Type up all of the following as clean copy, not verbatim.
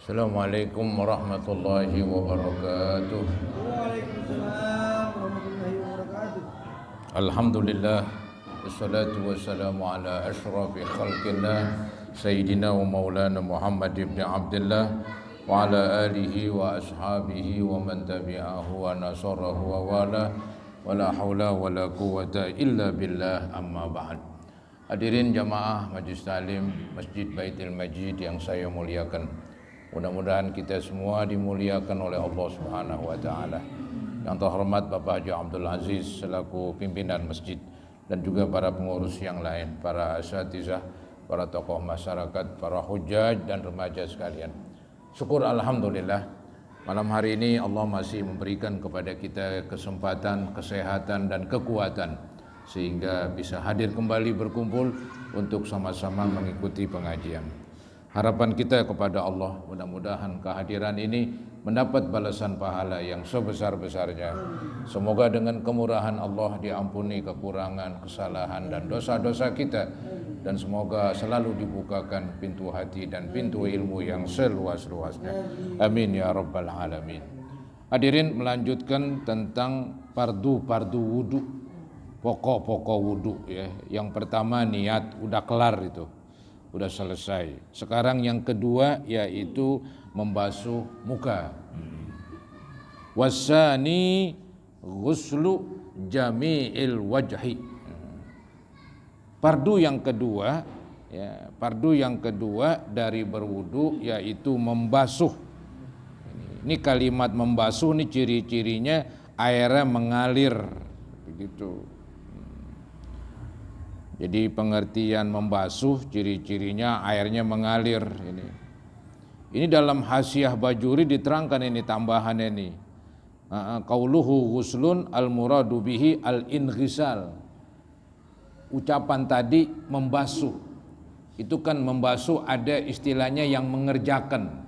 Assalamualaikum warahmatullahi wabarakatuh. Waalaikumsalam warahmatullahi wabarakatuh. Alhamdulillah, wassalatu wassalamu ala ashrafi khalqillah Sayyidina wa maulana Muhammad ibn Abdullah wa ala alihi wa ashabihi wa man tabi'ahu wa nasarahu wa wala wa la hawla wa la quwwata illa billah, amma ba'd. Hadirin jamaah Majlis Talim Masjid Baitul Majid yang saya muliakan, mudah-mudahan kita semua dimuliakan oleh Allah Subhanahu wa taala. Yang terhormat Bapak Haji Abdul Aziz selaku pimpinan masjid dan juga para pengurus yang lain, para asatizah, para tokoh masyarakat, para hujjaj dan remaja sekalian. Syukur alhamdulillah, malam hari ini Allah masih memberikan kepada kita kesempatan, kesehatan dan kekuatan sehingga bisa hadir kembali berkumpul untuk sama-sama mengikuti pengajian. Harapan kita kepada Allah, mudah-mudahan kehadiran ini mendapat balasan pahala yang sebesar-besarnya. Semoga dengan kemurahan Allah diampuni kekurangan, kesalahan dan dosa-dosa kita, dan semoga selalu dibukakan pintu hati dan pintu ilmu yang seluas-luasnya. Amin ya rabbal alamin. Hadirin, melanjutkan tentang fardu wudu, pokok-pokok wudu ya. Yang pertama niat, udah kelar itu. Udah selesai. Sekarang yang kedua yaitu membasuh muka. Wasani ghuslu jami'il wajhi. Fardu yang kedua ya, fardu yang kedua dari berwudu yaitu membasuh. Ini kalimat membasuh ini ciri-cirinya airnya mengalir begitu. Jadi pengertian membasuh ciri-cirinya airnya mengalir ini. Ini dalam Hasyiah Bajuri diterangkan ini tambahan ini. Qauluhu ghuslun al-muradu bihi al-inghisal. Ucapan tadi membasuh. Itu kan membasuh ada istilahnya yang mengerjakan.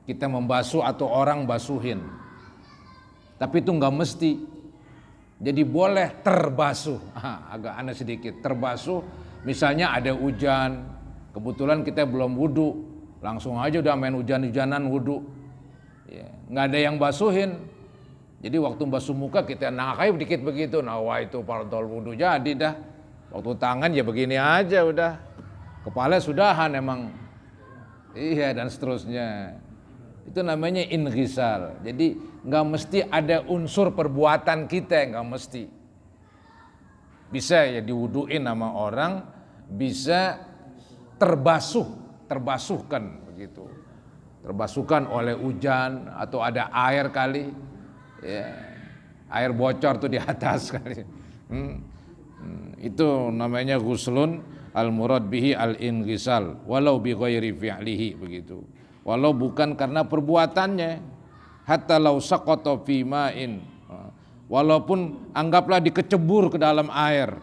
Kita membasuh atau orang basuhin. Tapi itu enggak mesti. Jadi boleh terbasuh, agak aneh sedikit, terbasuh. Misalnya ada hujan, kebetulan kita belum wudu, langsung aja udah main hujan-hujanan wudu, ya, nggak ada yang basuhin. Jadi waktu basuh muka kita nangkai dikit begitu, nah wah itu partol wudu jadi dah. Waktu tangan ya begini aja udah, kepala sudahan emang, iya dan seterusnya. Itu namanya inghisal. Jadi nggak mesti ada unsur perbuatan kita, nggak mesti. Bisa ya diwuduin sama orang, bisa terbasuhkan begitu. Terbasuhkan oleh hujan atau ada air kali, ya, air bocor tuh di atas kali. Itu namanya ghuslun al-murad bihi al-inghisal walau bi ghairi fi'lihi begitu. Walau bukan karena perbuatannya, hatta law saqata fi ma'in, walaupun anggaplah dikecebur ke dalam air,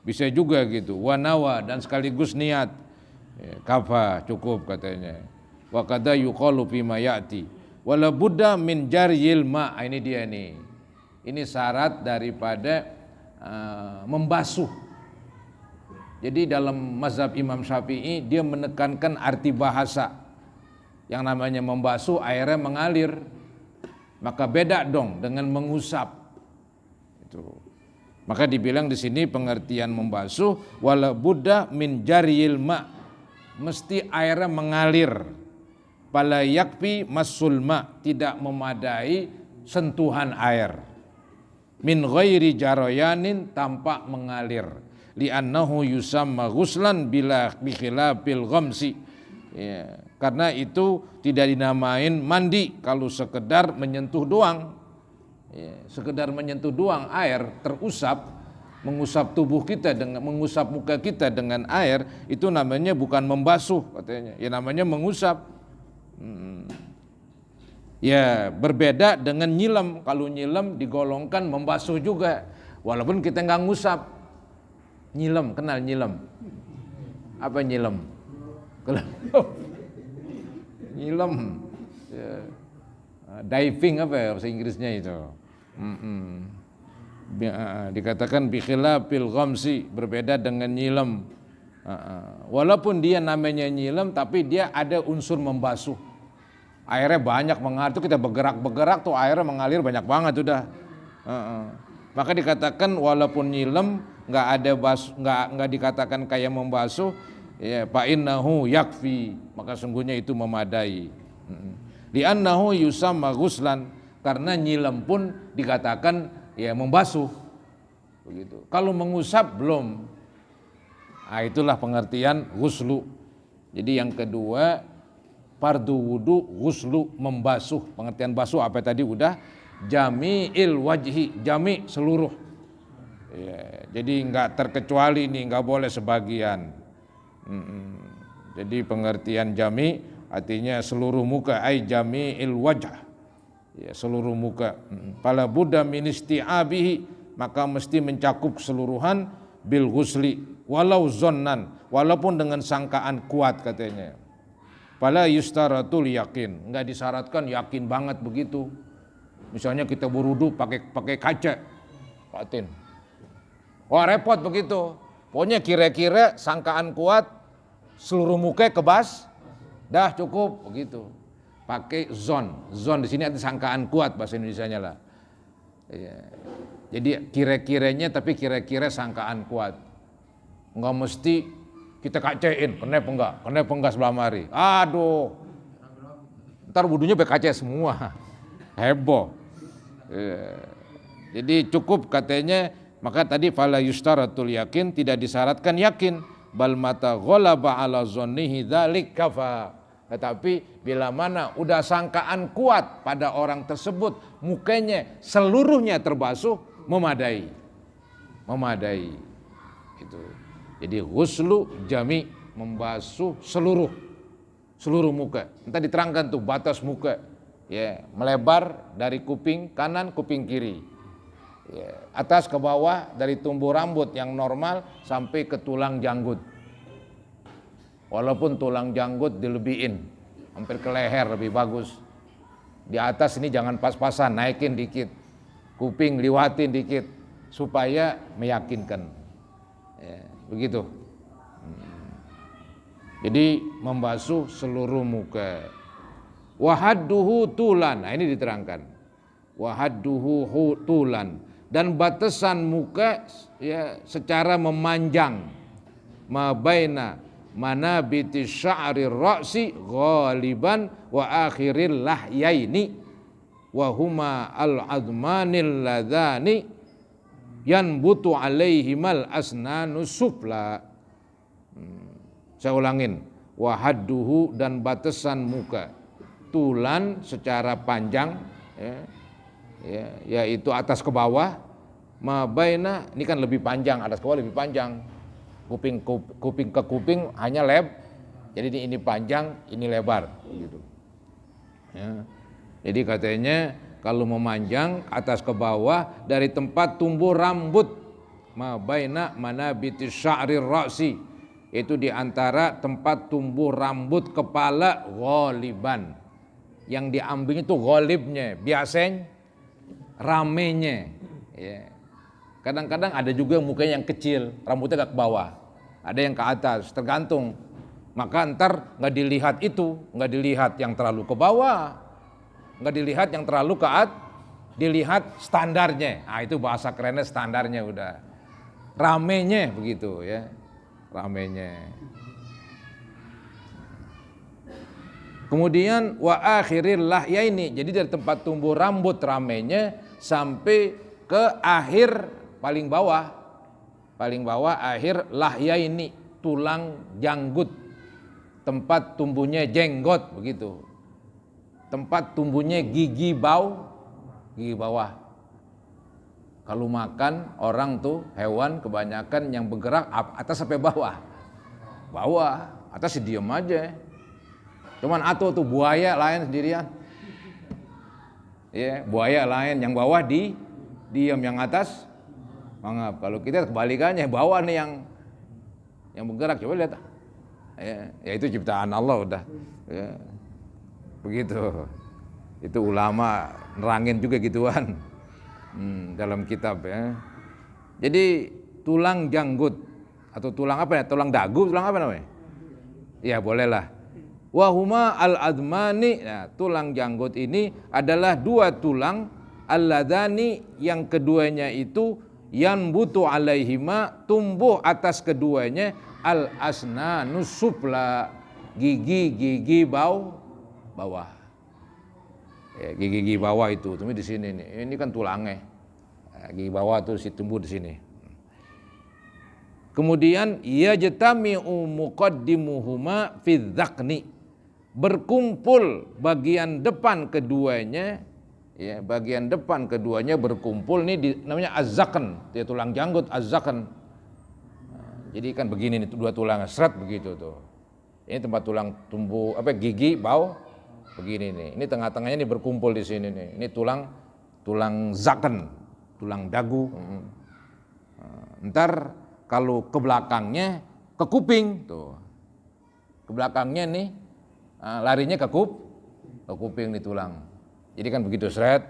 bisa juga gitu. Wa nawa, dan sekaligus niat, kafa cukup katanya. Wa kadza yuqalu fi ma ya'ti wala budda min jaryil ma'. Ini dia nih, ini syarat daripada membasuh. Jadi dalam mazhab Imam Syafi'i dia menekankan arti bahasa. Yang namanya membasuh airnya mengalir, maka beda dong dengan mengusap. Itu. Maka dibilang di sini pengertian membasuh wala budda min jariyil ma, mesti airnya mengalir. Fala yakfi masul ma, tidak memadai sentuhan air. Min ghairi jarayanin, tanpa mengalir. Li'annahu yusamma ghuslan bila bikhilafil ghamsi. Ya, karena itu tidak dinamain mandi kalau sekedar menyentuh doang, ya, sekedar menyentuh doang air terusap, mengusap tubuh kita dengan mengusap muka kita dengan air, itu namanya bukan membasuh katanya, ya namanya mengusap. Ya berbeda dengan nyilam. Kalau nyilam digolongkan membasuh juga, walaupun kita nggak ngusap. Nyilam, kenal nyilam? Apa nyilam? Nyilam, ya. Diving apa ya bahasa Inggrisnya itu? Dikatakan bikhilafil ghamsi, berbeda dengan nyilam. Walaupun dia namanya nyilam, tapi dia ada unsur membasuh. Airnya banyak mengalir, itu kita bergerak tuh airnya mengalir banyak banget udah. Maka dikatakan walaupun nyilem nggak dikatakan kayak membasuh, ya fa innahu yakfi, maka sungguhnya itu memadai. Li'annahu yusamma ghuslan, karena nyilem pun dikatakan ya membasuh. Begitu. Kalau mengusap belum. Nah, itulah pengertian ghuslu. Jadi yang kedua, fardu wudu ghuslu, membasuh. Pengertian basuh apa tadi udah, jami'il wajhi, jami' seluruh. Ya, jadi enggak terkecuali ini, enggak boleh sebagian. Jadi pengertian jami' artinya seluruh muka, ai jami'il wajh. Ya, seluruh muka. Fala budda min isti'abihi, maka mesti mencakup keseluruhan bil ghusli walau zonnan, walaupun dengan sangkaan kuat katanya. Fala yustaratul yakin, enggak disyaratkan yakin banget begitu. Misalnya kita berwudu pakai kaca, patin. Wah repot begitu. Pokoknya kira-kira sangkaan kuat, seluruh muka kebas, dah cukup begitu. Pakai zon di sini ada sangkaan kuat bahasa Indonesianya lah. Ya. Jadi kira-kiranya, tapi kira-kira sangkaan kuat. Enggak mesti kita kacain, kenapa enggak sebelah mari. Aduh, ntar wudunya pakai kaca semua, heboh. Ya. Jadi cukup katanya, maka tadi fala yustaratul yakin, tidak disyaratkan yakin, bal mata ghalaba ala zonnihi dzalik kafa. Tetapi bila mana udah sangkaan kuat pada orang tersebut, mukanya seluruhnya terbasuh, memadai. Itu. Jadi ghuslu jami, membasuh seluruh muka. Entah diterangkan tuh batas muka, ya, melebar dari kuping kanan kuping kiri, ya, atas ke bawah, dari tumbuh rambut yang normal sampai ke tulang janggut. Walaupun tulang janggut dilebihin hampir ke leher lebih bagus. Di atas ini jangan pas-pasan, naikin dikit, kuping liwatin dikit supaya meyakinkan, ya, begitu. Jadi membasuh seluruh muka. Wahadduhu tulan, nah ini diterangkan. Wahadduhu tulan, dan batasan muka ya secara memanjang, mabaina manabiti sya'ri ra'si ghaliban wa akhiril lahyaini wa huma al-admanil ladhani yanbutu alaihimal asnanu sufla. Saya ulangin, wahadduhu, dan batasan muka, tulan secara panjang, yaitu atas ke bawah, mabaina, ini kan lebih panjang, atas ke bawah lebih panjang, kuping ke kuping hanya jadi ini panjang, ini lebar gitu. Ya. Jadi katanya kalau memanjang atas ke bawah dari tempat tumbuh rambut, mabaina manabiti sya'ri ra'si, itu di antara tempat tumbuh rambut kepala, ghaliban, yang diambilnya itu ghalibnya, biasanya ramenya, ya. Kadang-kadang ada juga mukanya yang kecil, rambutnya gak ke bawah, ada yang ke atas, tergantung. Maka ntar nggak dilihat itu, nggak dilihat yang terlalu ke bawah, nggak dilihat yang terlalu ke atas, dilihat standarnya. Nah itu bahasa kerennya standarnya udah, ramenya begitu ya, ramenya. Kemudian wa akhiril lahyaini, jadi dari tempat tumbuh rambut ramenya sampai ke akhir paling bawah akhir lahyaini, tulang janggut, tempat tumbuhnya jenggot begitu, tempat tumbuhnya gigi bawah. Kalau makan orang tuh hewan kebanyakan yang bergerak atas sampai bawah, atas diam aja. Cuman atau tuh buaya lain sendirian, ya, buaya lain, yang bawah diam, yang atas mangap. Kalau kita kebalikannya, bawah nih yang bergerak, coba lihat, ya itu ciptaan Allah udah, ya, begitu. Itu ulama nerangin juga gituan dalam kitab ya. Jadi tulang janggut atau tulang apa ya, tulang dagu, tulang apa namanya? Ya bolehlah. Wahuma al-admani, nah, tulang janggut ini adalah dua tulang alladani yang keduanya itu yanbutu alaihima tumbuh atas keduanya al-asnanus sufla gigi-gigi bawah. Ya, gigi-gigi bawah itu di sini nih. Ini kan tulangnya. Nah, gigi bawah tuh tumbuh di sini. Kemudian yajtami'u muqaddimuhuma fi dzaqni, berkumpul bagian depan keduanya, ya, bagian depan keduanya berkumpul nih namanya az-zaqn, dia tulang janggut az-zaqn. Nah, jadi kan begini nih dua tulang seret begitu tuh. Ini tempat tulang tumbuh gigi bawah begini nih. Ini tengah-tengahnya nih berkumpul di sini nih. Ini tulang zaqn, tulang dagu. Ntar kalau ke belakangnya ke kuping tuh. Ke belakangnya nih larinya ke kuping nih tulang. Jadi kan begitu seret.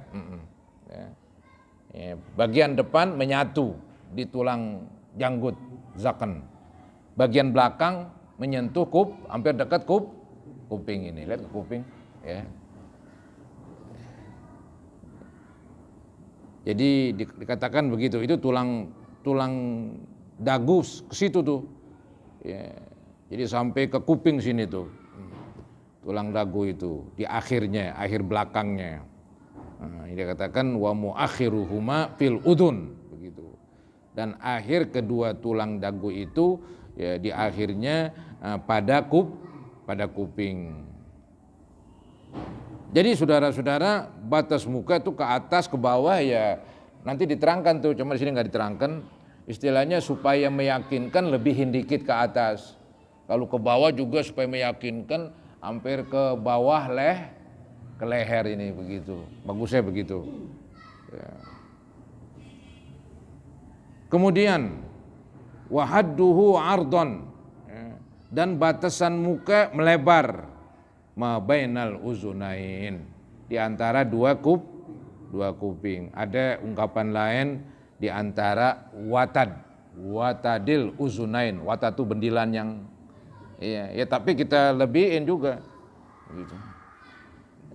Ya. Bagian depan menyatu di tulang janggut zaqn. Bagian belakang menyentuh hampir dekat kuping ini. Lihat ke kuping, ya. Jadi dikatakan begitu. Itu tulang dagu ke situ tuh. Ya. Jadi sampai ke kuping sini tuh. Tulang dagu itu di akhirnya, akhir belakangnya. Nah, ini dikatakan wa muakhiruhuma fil udun begitu. Dan akhir kedua tulang dagu itu ya di akhirnya pada kuping. Jadi saudara-saudara, batas muka itu ke atas ke bawah ya nanti diterangkan tuh, cuma di sini nggak diterangkan. Istilahnya supaya meyakinkan lebihin dikit ke atas. Kalau ke bawah juga supaya meyakinkan hampir ke bawah ke leher ini begitu. Bagusnya begitu. Ya. Kemudian wahadduhu ardon, ya, dan batasan muka melebar ma bainal uzunain, di antara dua kuping. Ada ungkapan lain di antara watadil uzunain. Watad itu bendilan yang ya tapi kita lebihin juga gitu.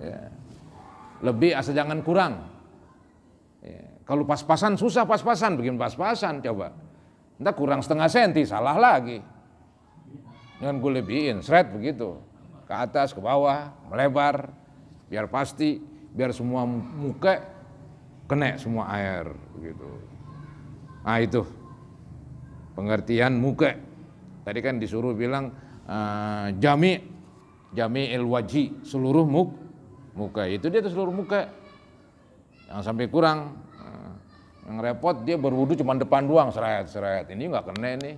Ya. Lebih asal jangan kurang. Ya. Kalau pas-pasan susah pas-pasan, bikin pas-pasan coba. Entah kurang setengah senti salah lagi. Dengan gue lebihin, seret begitu. Ke atas, ke bawah, melebar, biar pasti, biar semua muka kena semua air begitu. Nah itu pengertian muka. Tadi kan disuruh bilang jami'il wajhi, seluruh muka. Itu dia tuh seluruh muka. Yang sampai kurang. Yang repot dia berwudu cuma depan doang, seret. Ini nggak kena nih.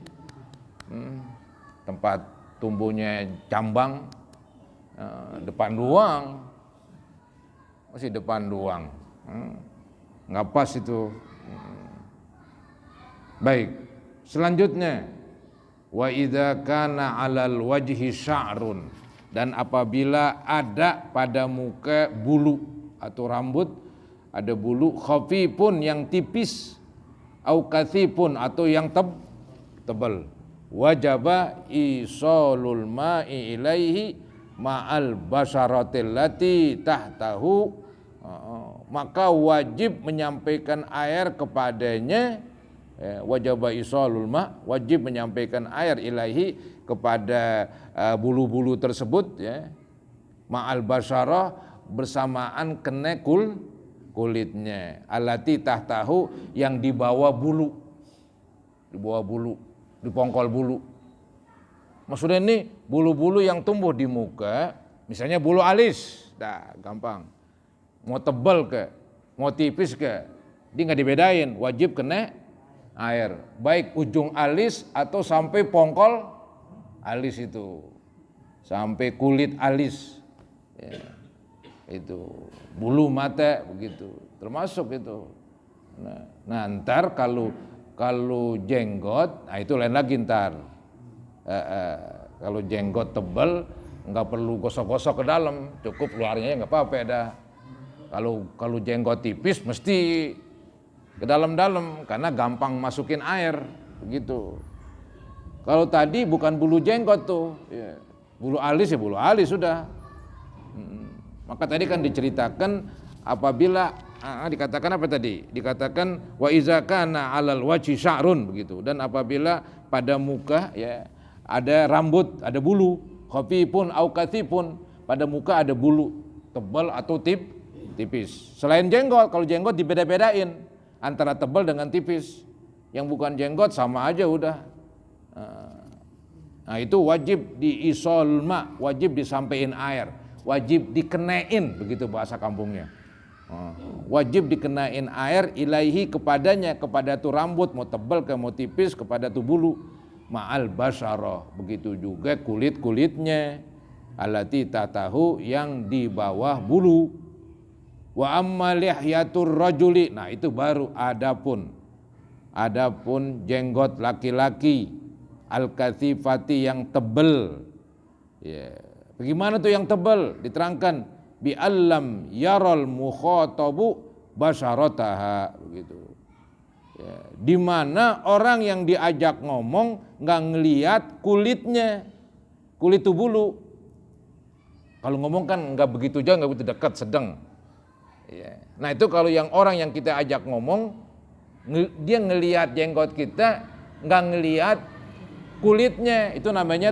Tempat tumbuhnya cambang depan doang. Masih depan doang. Nggak pas itu. Baik. Selanjutnya wa idza kana 'alal wajhi sya'run, dan apabila ada pada muka bulu atau rambut, ada bulu khafifun yang tipis, au kathifun atau yang tebal, wajaba isalul ma'i ilaihi ma'al basaratil lati tahtahu, maka wajib menyampaikan air kepadanya. Wajaba isalul ma, wajib menyampaikan air ilahi kepada bulu-bulu tersebut, ya. Ma'al basyarah, bersamaan kena kulitnya. Alati tahtahu, yang di bawah bulu, di pongkol bulu. Maksudnya ini bulu-bulu yang tumbuh di muka, misalnya bulu alis, gampang. Mau tebal ke, mau tipis ke, dia nggak dibedain, wajib kena air, baik ujung alis atau sampai pongkol alis itu, sampai kulit alis, ya, itu bulu mata begitu, termasuk itu. Nah ntar kalau jenggot, nah itu lain lagi ntar. Kalau jenggot tebal nggak perlu gosok-gosok ke dalam, cukup luarnya nggak apa-apa dah. Kalau jenggot tipis mesti ke dalam-dalam karena gampang masukin air begitu. Kalau tadi bukan bulu jenggot tuh, ya. Bulu alis ya bulu alis sudah. Maka tadi kan diceritakan apabila dikatakan apa tadi? Dikatakan wa iza kana 'alal wajhi sya'run begitu. Dan apabila pada muka ya ada rambut, ada bulu, khafifun au kathifun, pada muka ada bulu tebal atau tipis. Selain jenggot, kalau jenggot dibeda-bedain antara tebal dengan tipis. Yang bukan jenggot sama aja udah. Nah itu wajib diisol ma, wajib disampaikan air, wajib dikenain, begitu bahasa kampungnya. Wajib dikenain air ilaihi kepadanya, kepada tuh rambut, mau tebal ke mau tipis, kepada tuh bulu. Ma'al basyarah, begitu juga kulit-kulitnya. Allati tatahu, yang di bawah bulu. Wa amma lihyatur rajuli, nah itu baru adapun jenggot laki-laki al-kathifati yang tebal. Ya. Bagaimana tuh yang tebal? Diterangkan bi allam yaral mukhatabu basyarataha begitu. Ya. Di mana orang yang diajak ngomong nggak ngelihat kulitnya, kulit tuh bulu. Kalau ngomong kan nggak begitu jauh, nggak begitu dekat, sedang. Ya. Nah itu kalau yang orang yang kita ajak ngomong, dia ngelihat jenggot kita, nggak ngelihat kulitnya, itu namanya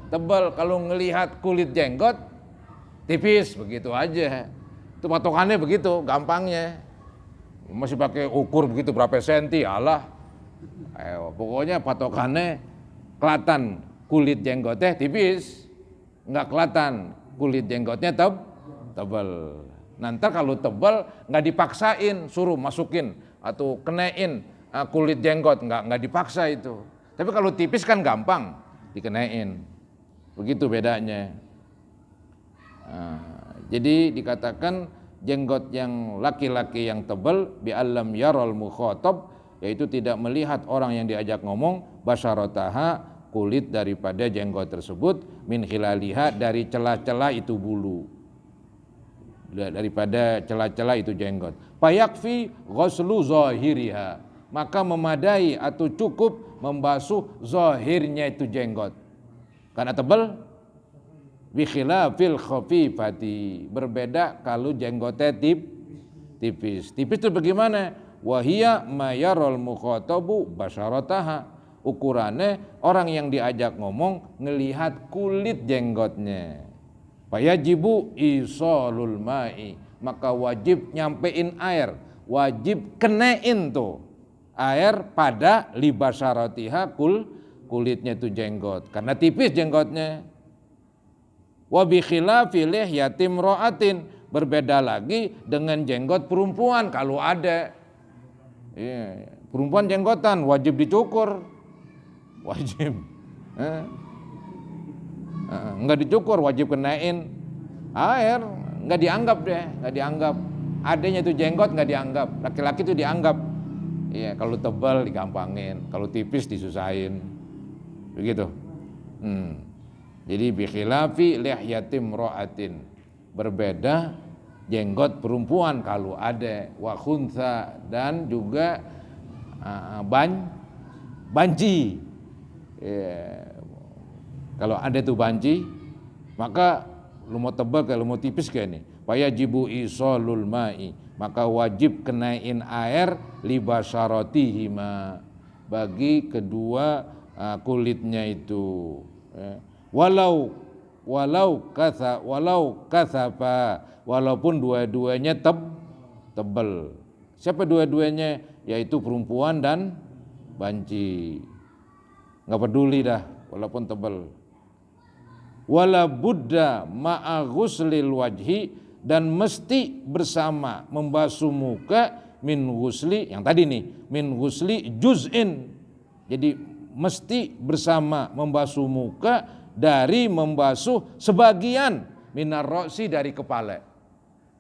tebal. Kalau ngelihat kulit jenggot tipis, begitu aja. Itu patokannya begitu, gampangnya. Masih pakai ukur begitu berapa senti, alah. Pokoknya patokannya kelihatan kulit jenggotnya tipis, nggak kelihatan kulit jenggotnya tebal. Nanti kalau tebal nggak dipaksain, suruh masukin atau kenain kulit jenggot, nggak dipaksa itu. Tapi kalau tipis kan gampang dikenain, begitu bedanya. Jadi dikatakan jenggot yang laki-laki yang tebal bi alam yaral mukhatab, yaitu tidak melihat orang yang diajak ngomong, basyarataha, kulit daripada jenggot tersebut, min khilaliha, dari celah-celah itu bulu, daripada celah-celah itu jenggot. Fayakfi ghuslu zahiriha, maka memadai atau cukup membasuh zahirnya itu jenggot. Karena tebal, bi khilafil khafifati, berbeda kalau jenggotnya tipis. Tipis itu bagaimana? Wahia mayarul mukhatabu basyarataha, ukurannya orang yang diajak ngomong ngelihat kulit jenggotnya. Fayajibu isalul ma'i, maka wajib nyampein air, wajib kenain tuh air pada libasyaratiha, kulitnya itu jenggot, karena tipis jenggotnya. Wa bi khilafi lihyatim ra'atin, berbeda lagi dengan jenggot perempuan kalau ada. Ya, perempuan jenggotan wajib dicukur, wajib. Enggak dicukur, wajib kenain air, enggak dianggap deh, enggak dianggap. Adanya itu jenggot enggak dianggap, laki-laki itu dianggap. Iya, kalau tebal digampangin, kalau tipis disusahin, begitu. Jadi bi khilafi lihyatim ra'atin, berbeda jenggot perempuan kalau ada, wa khuntha, dan juga banci. Ya, kalau ada tuh banci, maka lu mau tebal kayak lu mau tipis kayak ini, fayajibu isalul ma'i, maka wajib kenain air libasaratihima, bagi kedua kulitnya itu. Walau kasapa, walaupun dua-duanya tebal. Siapa dua-duanya? Yaitu perempuan dan banci. Nggak peduli dah, walaupun tebal. Wala budda ma'a ghuslil wajhi, dan mesti bersama membasuh muka, min ghusli, yang tadi nih, min ghusli juz'in. Jadi mesti bersama membasuh muka dari membasuh sebagian minar ro'si, dari kepala.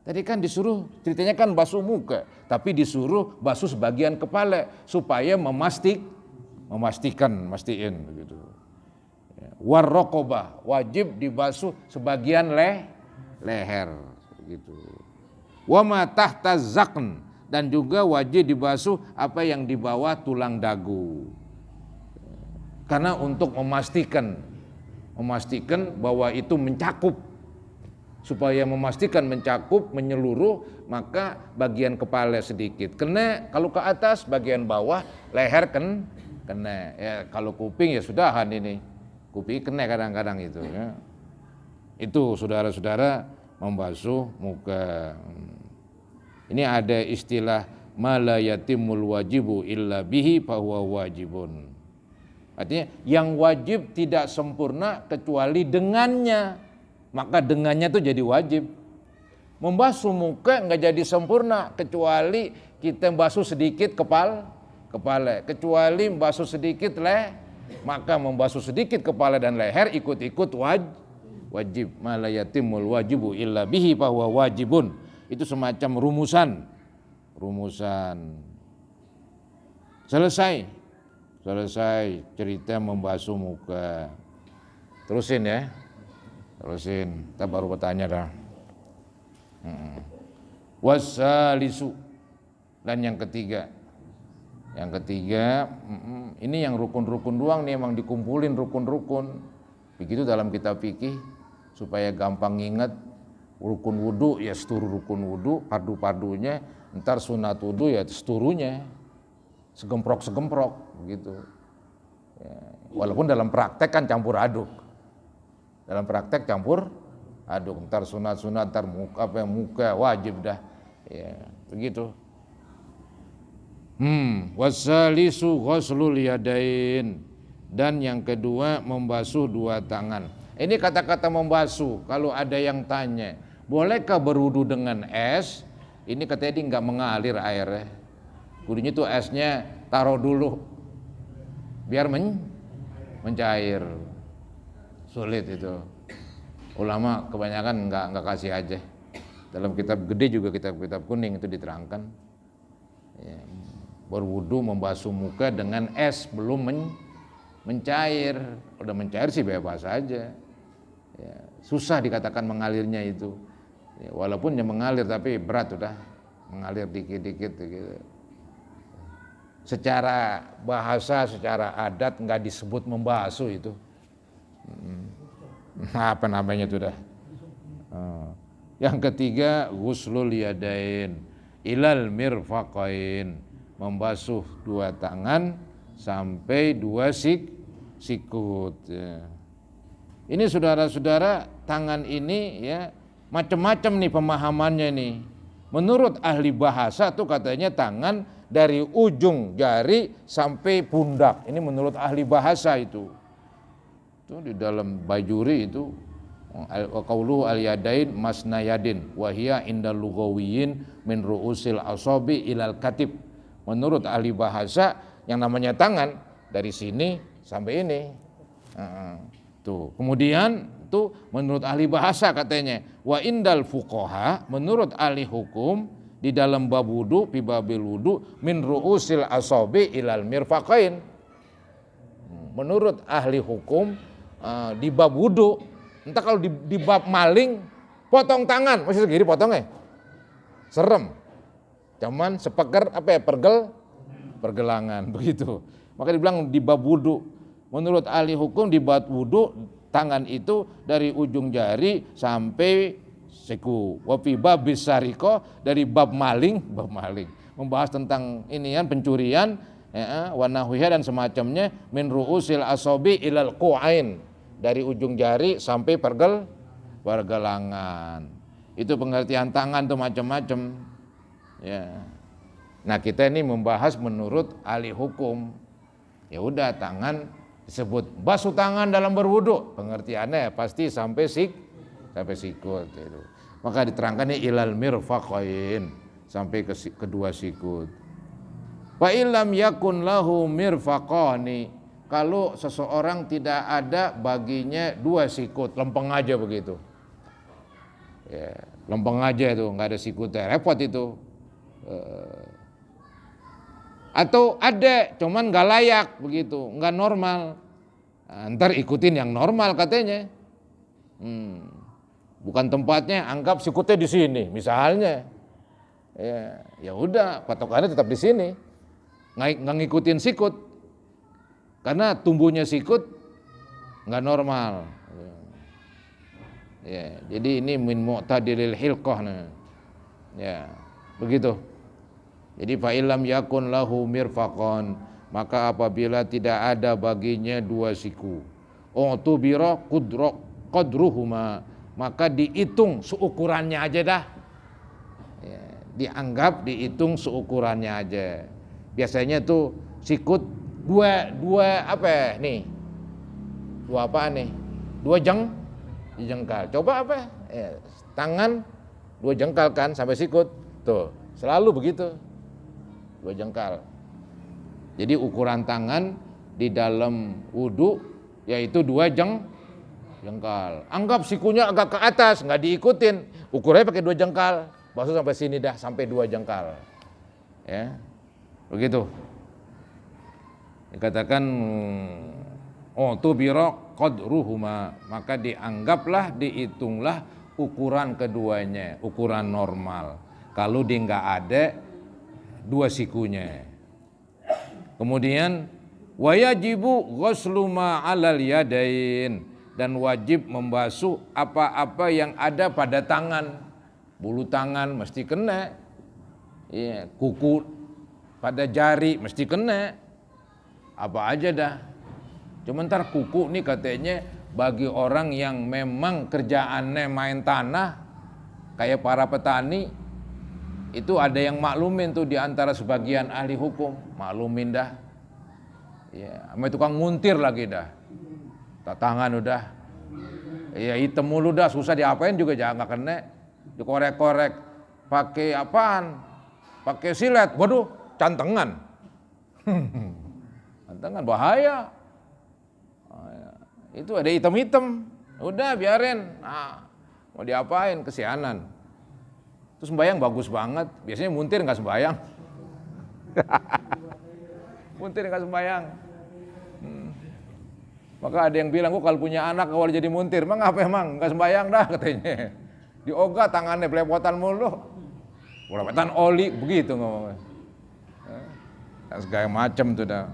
Tadi kan disuruh, ceritanya kan basuh muka, tapi disuruh basuh sebagian kepala supaya mastiin begitu. Warraqabah, wajib dibasuh sebagian leher gitu. Wa ma tahta zaqn, dan juga wajib dibasuh apa yang di bawah tulang dagu. Karena untuk memastikan memastikan bahwa itu mencakup. Supaya memastikan mencakup, menyeluruh, maka bagian kepala sedikit kena, kalau ke atas bagian bawah leher kena. Ya, kalau kuping ya sudahan ini. Kuping kena kadang-kadang itu ya. Itu saudara-saudara membasuh muka. Ini ada istilah ma la yatimul wajibu illa bihi fahuwa wajibun. Artinya yang wajib tidak sempurna kecuali dengannya. Maka dengannya itu jadi wajib. Membasuh muka nggak jadi sempurna kecuali kita basuh sedikit kepala, kecuali membasuh sedikit maka membasuh sedikit kepala dan leher ikut-ikut wajib. Ma la yatimul wajibu illa bihi fahuwa wajibun. Itu semacam rumusan. Selesai cerita membasuh muka. Terusin, kita baru bertanya dah. Wasalisu, dan yang ketiga, ini yang rukun-rukun doang nih, emang dikumpulin rukun-rukun. Begitu dalam kitab fikih supaya gampang ingat. Rukun wudu ya seturu rukun wudu, padu-padunya, ntar sunat wudu ya seturunya, segemprok begitu. Ya, walaupun dalam praktek kan campur aduk. Ntar sunat, ntar muka wajib dah. Ya, begitu. Wasalisu ghuslul yadain, dan yang kedua membasuh dua tangan. Ini kata-kata membasuh, kalau ada yang tanya, bolehkah berwudu dengan es? Ini katanya dia nggak mengalir airnya. Kudunya tuh esnya taruh dulu biar mencair. Sulit itu. Ulama kebanyakan nggak kasih aja. Dalam kitab gede juga, kitab kuning itu diterangkan. Ya, berwudu membasuh muka dengan es belum mencair. Udah mencair sih bebas aja. Ya, susah dikatakan mengalirnya itu. Ya, walaupun yang mengalir tapi berat udah mengalir dikit-dikit gitu. Secara bahasa, secara adat nggak disebut membasuh itu. Apa namanya itu dah. Yang ketiga ghuslul yadain ilal mirfaqain, membasuh dua tangan sampai dua sikut. Ya. Ini saudara-saudara, tangan ini ya macam-macam nih pemahamannya nih. Menurut ahli bahasa tuh katanya tangan dari ujung jari sampai pundak. Ini menurut ahli bahasa itu. Itu di dalam Bajuri itu qauluhu al-yadain masnayadin wa hiya indal lughawiyyin min ru'usil asabi ilal katib. Menurut ahli bahasa yang namanya tangan dari sini sampai ini. Tuh. Kemudian tuh menurut ahli bahasa katanya wa indal fuqaha, menurut ahli hukum di dalam bab wudu fi babil wudu min ru'usil asabi ilal mirfaqain. Menurut ahli hukum di bab wudu, entah kalau di bab maling potong tangan, masih segini potongnya serem, cuman sepeker pergelangan begitu. Maka dibilang di bab wudu. Menurut ahli hukum di bab wudu tangan itu dari ujung jari sampai siku. Wa fi babis sariko, dari bab maling membahas tentang inian pencurian, wa nahwiha dan semacamnya, min ru'usil asabi ilal qu'ain, dari ujung jari sampai pergelangan. Itu pengertian tangan tuh macam-macam. Ya. Nah, kita ini membahas menurut ahli hukum. Ya udah, tangan disebut basuh tangan dalam berwudu. Pengertiannya pasti sampai sikut itu. Maka diterangkannya ilal mirfaqain, sampai ke kedua sikut. Fa illam yakun lahu mirfaqani, kalau seseorang tidak ada baginya dua sikut, lempeng aja begitu. Ya, lempeng aja itu, nggak ada sikutnya, repot itu. Atau ada, cuman nggak layak begitu, nggak normal. Ntar ikutin yang normal katanya. Bukan tempatnya, anggap sikutnya di sini, misalnya. Ya udah, patokannya tetap di sini, nggak ngikutin sikut. Karena tumbuhnya sikut nggak normal, Ya, jadi ini min mu'tadilil hilqah. Ya, begitu. Jadi fa illam yakun lahu mirfaqan, maka apabila tidak ada baginya dua siku, utubira qadruhuma, maka dihitung seukurannya aja dah. Ya, dianggap dihitung seukurannya aja. Biasanya tuh sikut dua apa nih? Dua apa nih? Dua jengkal. Coba apa? Ya, tangan 2 jengkal kan sampai sikut. Tuh, selalu begitu. 2 jengkal. Jadi ukuran tangan di dalam wudu yaitu 2 jengkal. Anggap sikunya agak ke atas, nggak diikutin. Ukurannya pakai 2 jengkal. Basuh sampai sini dah, sampai 2 jengkal. Ya. Begitu. Dikatakan tubira qadruhuma, maka dianggaplah, dihitunglah ukuran keduanya, ukuran normal. Kalau dia nggak ada 2 sikunya. Kemudian wayajibu ghuslu ma 'alal yadain, dan wajib membasuh apa-apa yang ada pada tangan. Bulu tangan mesti kena. Ya, kuku pada jari mesti kena. Apa aja dah. Cuma ntar kuku nih katanya bagi orang yang memang kerjaannya main tanah, kayak para petani, itu ada yang maklumin tuh di antara sebagian ahli hukum, maklumin dah. Ya, sama tukang muntir lagi dah. Tangan udah, ya hitam mulu dah, susah diapain juga jangan nggak kena, dikorek-korek, pakai apaan? Pakai silet, waduh, cantengan, cantengan bahaya. Itu ada hitam-hitam, udah biarin, mau diapain, kesianan. Terus sembahyang bagus banget, biasanya muntir nggak sembahyang, muntir nggak sembahyang. Maka ada yang bilang, kalau punya anak kalau jadi muntir, emang apa emang nggak sembahyang dah katanya. Dioga tangannya belepotan mulu, belepotan oli begitu ngomongnya. Segala macam tuh dah.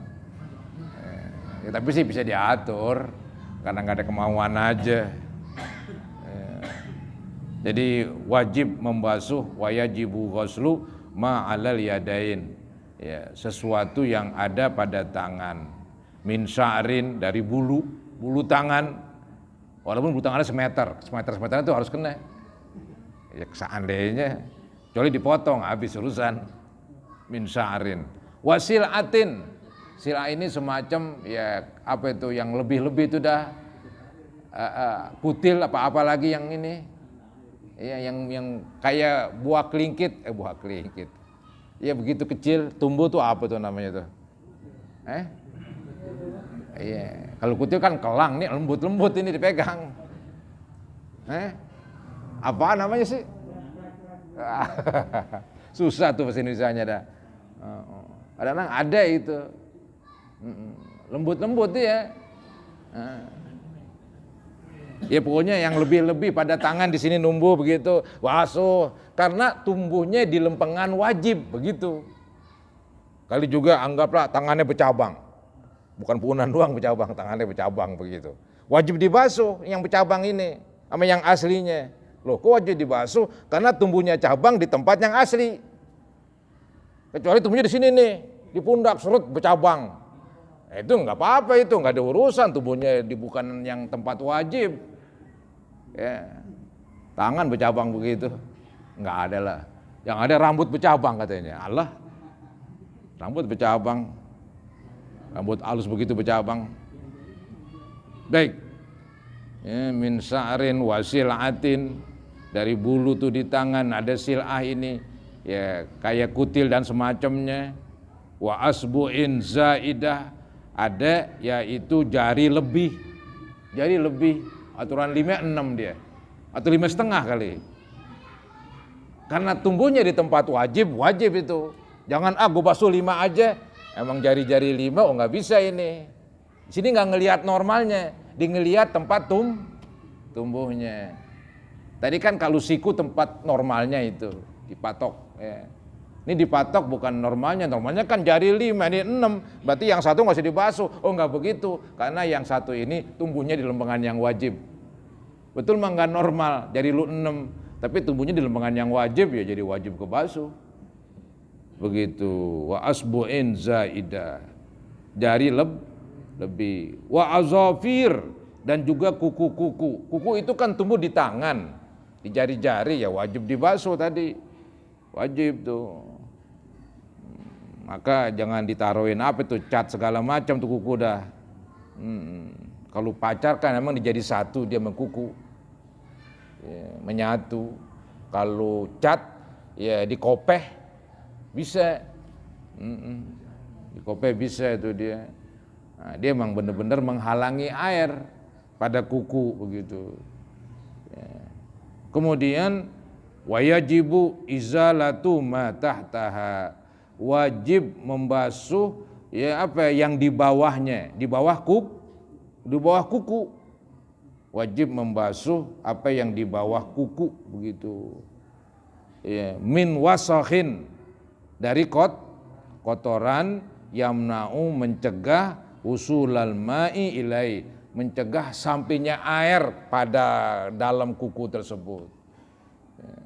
Ya, tapi sih bisa diatur. Karena nggak ada kemauan aja. Jadi wajib membasuh wayajibu ghuslu ma 'alal yadain. Ya, sesuatu yang ada pada tangan. Min sya'rin, dari bulu tangan. Walaupun bulu tangannya semeter itu harus kena. Ya seandainya, kecuali dipotong habis urusan. Min sya'rin. Wasil'atin. Sila ini semacam ya apa itu yang lebih-lebih itu dah, kutil apa lagi yang ini, ya yang kayak buah kelingkit, ya begitu kecil tumbuh tuh apa tuh namanya tuh, iya kalau kutil kan kelang nih, lembut ini dipegang, apa namanya sih, susah tuh bahasa Indonesianya dah, kadang-kadang ada itu. Lembut ya. Ya pokoknya yang lebih pada tangan di sini numbuh begitu, basuh, karena tumbuhnya di lempengan wajib begitu. Kali juga anggaplah tangannya bercabang, bukan punan doang bercabang, tangannya bercabang begitu. Wajib dibasuh yang bercabang ini sama yang aslinya. Loh, kok wajib dibasuh? Karena tumbuhnya cabang di tempat yang asli. Kecuali tumbuhnya di sini nih, di pundak serut bercabang. Itu nggak apa-apa, itu nggak ada urusan, tubuhnya bukan yang tempat wajib. Ya, tangan bercabang begitu, nggak ada lah. Yang ada rambut bercabang katanya. Allah, rambut bercabang, rambut halus begitu bercabang. Baik, ya, min sya'rin wa sil'atin, dari bulu tuh di tangan ada sil'ah ini, ya kayak kutil dan semacamnya. Wa asbu'in zaidah, ada yaitu jari lebih, aturan 5-6 dia, atau 5,5 kali. Karena tumbuhnya di tempat wajib itu. Jangan gue basuh 5 aja, emang jari-jari 5, nggak bisa ini. Di sini nggak ngelihat normalnya, di ngelihat tempat tumbuhnya. Tadi kan kalau siku tempat normalnya itu dipatok. Ya. Ini dipatok bukan normalnya kan jari 5, ini 6, berarti yang satu nggak usah dibasuh. Oh nggak begitu, karena yang satu ini tumbuhnya di lempengan yang wajib. Betul mah nggak normal, jari lu 6, tapi tumbuhnya di lempengan yang wajib ya jadi wajib ke basuh. Begitu. Wa asbu'in zaidah, jari lebih. Wa azafir, dan juga kuku-kuku. Kuku itu kan tumbuh di tangan, di jari-jari ya wajib dibasuh tadi. Wajib tuh. Maka jangan ditaruhin apa tuh cat segala macam tuh kuku dah. Kalau pacar kan emang dijadi satu, dia mengkuku, ya, menyatu. Kalau cat ya dikopeh bisa, dikopeh bisa itu dia. Nah, dia emang benar-benar menghalangi air pada kuku begitu. Ya. Kemudian wayajibu izalatu ma tahtaha, wajib membasuh ya apa yang di bawahnya, di bawah kuku. Wajib membasuh apa yang di bawah kuku begitu. Ya, min wasakhin, dari kotoran, yamna'u, mencegah, usulal ma'i ilai, mencegah sampainya air pada dalam kuku tersebut. Ya,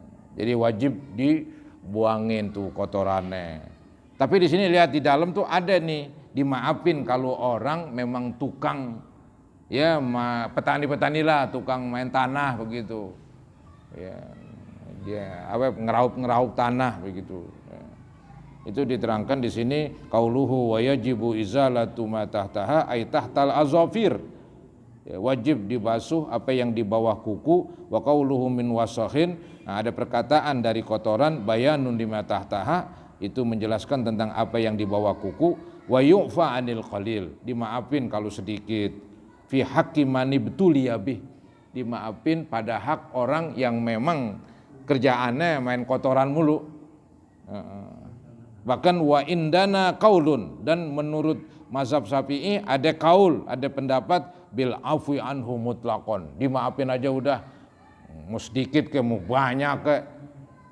jadi wajib dibuangin tuh kotorannya. Tapi di sini lihat di dalam tuh ada nih, dimaafin kalau orang memang tukang, ya petani-petani lah, tukang main tanah begitu. Ya, dia apa ngeraup tanah begitu. Ya. Itu diterangkan di sini qauluhu wa yajibu izalatu ma tahtaha ay tahtal azafir. Ya, wajib dibasuh apa yang di bawah kuku. Wa qauluhu min wasakhin, nah, ada perkataan dari kotoran, bayanun lima tahtaha, itu menjelaskan tentang apa yang di bawah kuku. Wa yu'fa 'anil qalil, dimaafin kalau sedikit. Fi haqqi man ibtuliya bih, dimaafin pada hak orang yang memang kerjaannya main kotoran mulu. Bahkan wa indana qaulun, dan menurut mazhab Syafi'i ada kaul, ada pendapat bil afwi anhu mutlaqon, dimaafin aja udah, mau sedikit ke mau banyak ke,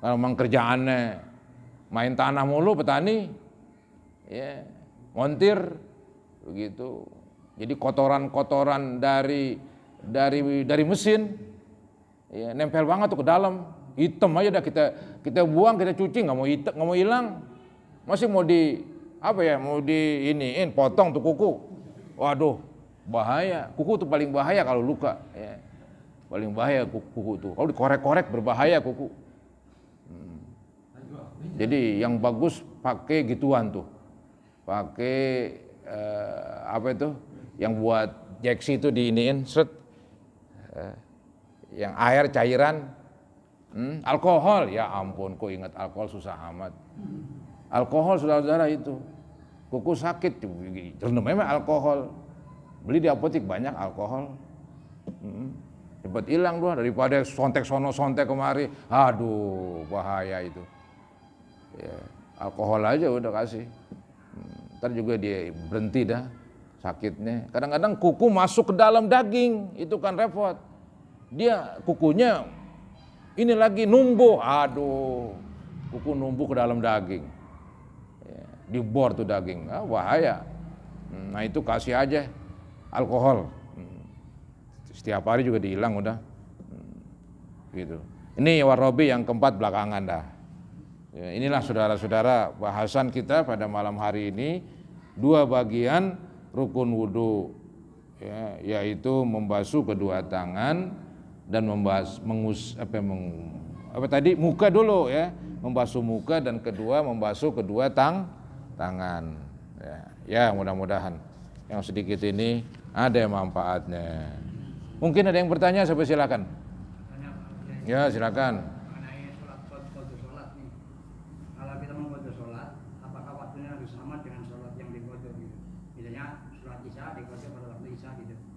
kalau memang kerjaannya main tanah mulu petani, ya, montir begitu. Jadi kotoran-kotoran dari mesin, ya, nempel banget tuh ke dalam, hitam aja dah, kita buang, kita cuci, nggak mau hilang, masih mau mau diiniin, potong tuh kuku, waduh bahaya, kuku tuh paling bahaya kalau luka, ya. Paling bahaya kuku tuh, kalau dikorek-korek berbahaya kuku. Jadi yang bagus pakai gituan tuh, pakai apa itu, yang buat jeksi itu diiniin, yang air cairan, alkohol, ya ampun, kok ingat alkohol, susah amat. Alkohol saudara-saudara itu, kuku sakit, memang alkohol, beli di apotek banyak alkohol, cepat hilang doang daripada sontek sono sontek kemari, aduh bahaya itu. Ya, alkohol aja udah kasih, ntar juga dia berhenti dah sakitnya. Kadang-kadang kuku masuk ke dalam daging, itu kan repot. Dia kukunya ini lagi numbuh, aduh, kuku numbuh ke dalam daging, ya, dibor tuh daging, bahaya. Nah itu kasih aja alkohol, setiap hari juga dihilang udah, gitu. Ini warobi yang keempat belakangan dah. Ya, inilah saudara-saudara bahasan kita pada malam hari ini, 2 bagian rukun wudhu, ya, yaitu membasuh kedua tangan dan muka dulu, ya, membasuh muka, dan kedua membasuh kedua tangan. Ya, mudah-mudahan yang sedikit ini ada manfaatnya. Mungkin ada yang bertanya, sampai silakan. Ya silakan.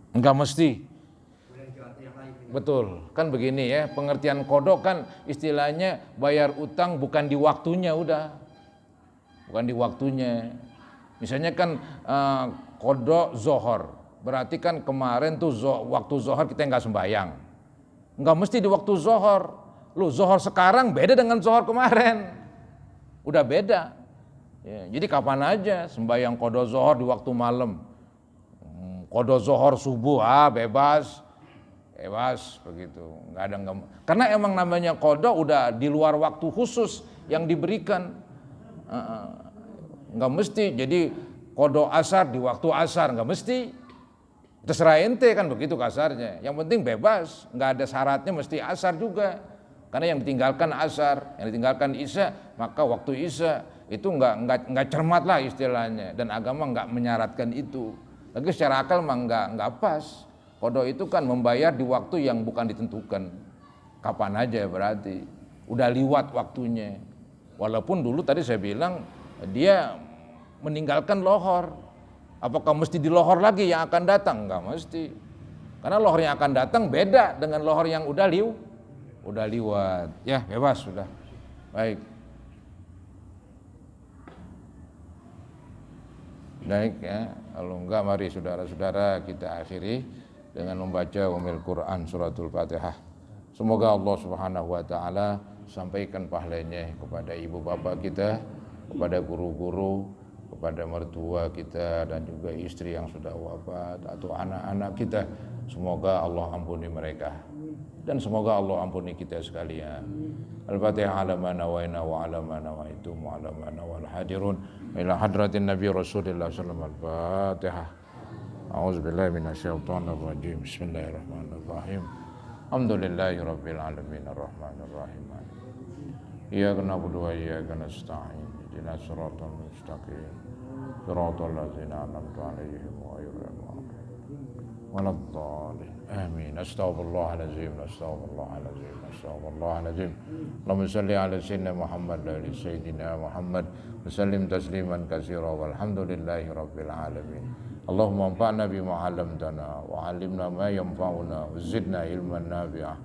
Enggak mesti. Betul, kan begini ya, pengertian kodok kan istilahnya bayar utang bukan di waktunya, udah. Bukan di waktunya. Misalnya kan kodok zohor, berarti kan kemarin tuh waktu zohor kita nggak sembahyang. Nggak mesti di waktu zohor. Loh, zohor sekarang beda dengan zohor kemarin. Udah beda. Ya, jadi kapan aja sembahyang kodok zohor di waktu malam. Kodok zohor subuh, bebas. bebas begitu. Karena emang namanya qada udah di luar waktu khusus yang diberikan. Nggak mesti jadi qada asar di waktu asar, nggak mesti. Terserah ente kan begitu kasarnya. Yang penting bebas, nggak ada syaratnya mesti asar juga. Karena yang ditinggalkan asar, yang ditinggalkan isya, maka waktu isya itu nggak cermat lah istilahnya. Dan agama nggak menyaratkan itu. Lagi secara akal mah nggak pas. Qada itu kan membayar di waktu yang bukan ditentukan. Kapan aja berarti. Udah liwat waktunya. Walaupun dulu tadi saya bilang dia meninggalkan lohor. Apakah mesti di lohor lagi yang akan datang? Enggak mesti. Karena lohor yang akan datang beda dengan lohor yang udah liwat. Ya, bebas sudah. Baik. Baik ya. Kalau enggak mari saudara-saudara kita akhiri dengan membaca Ummul Quran suratul Fatihah. Semoga Allah Subhanahu wa taala sampaikan pahalanya kepada ibu bapak kita, kepada guru-guru, kepada mertua kita dan juga istri yang sudah wafat atau anak-anak kita. Semoga Allah ampuni mereka dan semoga Allah ampuni kita sekalian. Al-Fatihah ala ma nawaina wa ala ma nawaitum wa ala ma nawal hadirun ila hadratin Nabi Rasulullah sallallahu alaihi wasallam. Al-Fatihah. A'udzubillahi minasyaitonir rajim. Bismillahirrahmanirrahim. Alhamdulillahi rabbil alamin arrahmanir rahim. Iyyaka na'budu wa iyyaka nasta'in. Ihdinas siratal mustaqim. Siratal ladzina an'amta 'alaihim ghairil maghdubi waladdallin. Amin. Astaghfirullahalazim. Astaghfirullahalazim. Astaghfirullahalazim. Allahumma shalli 'ala sayyidina Muhammad wa ali sayyidina Muhammad wa sallim tasliman katsira walhamdulillahi rabbil alamin. Allahumma anfa'na bima 'allamtana wa 'allimna ma yanfa'una wa zidna ilman nafi'a.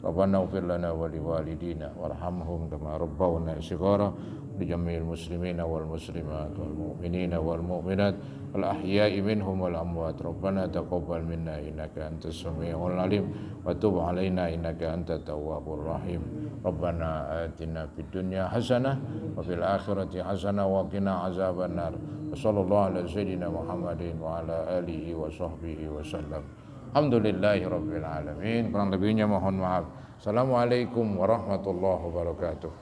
Rabbana ighfir lana wa liwalidina warhamhum kama rabbawna shighara li jami'il muslimina wal muslimat wal mu'minina wal mu'minat wal ahya'i minhum wal amwat. Rabbana taqabbal minna innaka antas samiul alim wa tub 'alaina innaka antat tawwabur rahim. Rabbana atina fid dunya hasanah wa fil akhirati hasanah wa qina azabannar. Sallallahu ala sayyidina Muhammadin wa ala alihi wa sahbihi wa sallam. Alhamdulillahi rabbil alamin. Kurang lebihnya mohon maaf. Assalamualaikum warahmatullahi wabarakatuh.